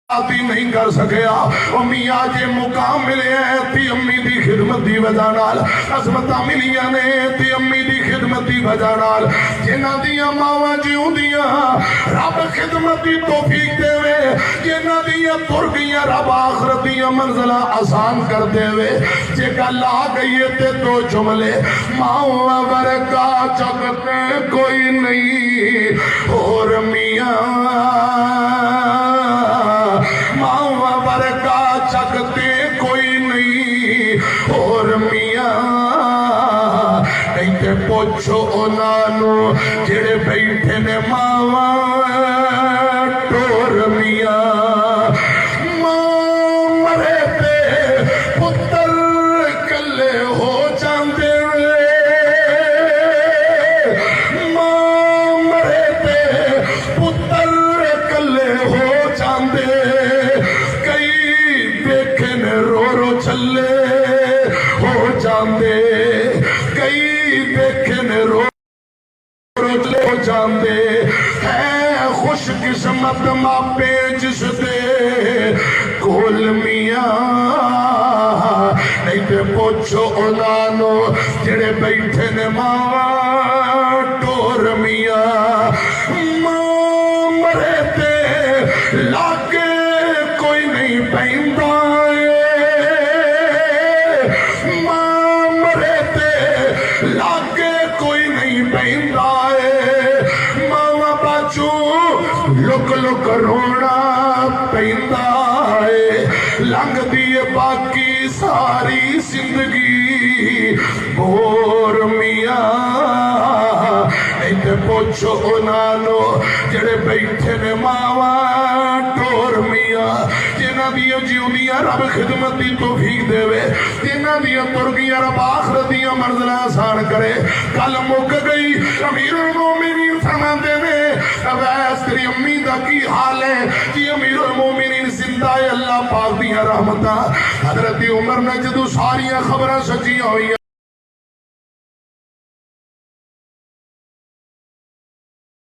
नहीं कर सकया मियाँ जे मुकाम मिले ती अम्मी दी खिदमत दी वजह नाल अजमत मिलियां ने ती अम्मी दी खिदमत दी वजह नाल जिन्हां दियां मावां जिउंदियां रब खिदमत दी तौफीक देवे जिन्हां दियां तुर गईयां रब आखिरत दियां मंजिलां आसान कर देवे जे गल आ गई है ते दो जुमले मावां वर्गा जगते कोई नहीं और मियाँ मावा वर्गा जगते कोई नहीं और मियाँ कहते पुछो उन्होंने जेड़े बैठे ने मावा टोर मियाँ मां मरे ते पुत्र कले हो जाते मां मरे ते पुत्र कले हो जाते चले हो जाते कई देखने रो चले हो जाते है खुश किस्मत मापे जिसदे कोल मियाँ नहीं तो पुछो उन्होंने जेड़े बैठे ने मावा टोर मियाँ मां मरे ते लागे कोई नहीं पैंदा लागे कोई नहीं पैंदा है मावा बाचू लुक लुक रोना पैंदा है लंघदी है बाकी सारी जिंदगी बोर मियाँ नहीं तो पुछो उन्होंने जेड़े बैठे ने मावा टोर मियाँ जिन्हां दियां जिउंदियां रब खिदमत दी तौफीक देवे जिन्हां दियां तुर गईयां रब आखिरत दियां मंजिलां आसान करे कल मुक गई अमीरुल मोमिनीन फरमाते ने अवैस तेरी अम्मी दा की हाल है जी अमीरुल मोमिनीन जिंदा है अल्लाह पाक दियां रहमतां हजरत उमर ने जदों सारियां खबरां सच्चियां होईयां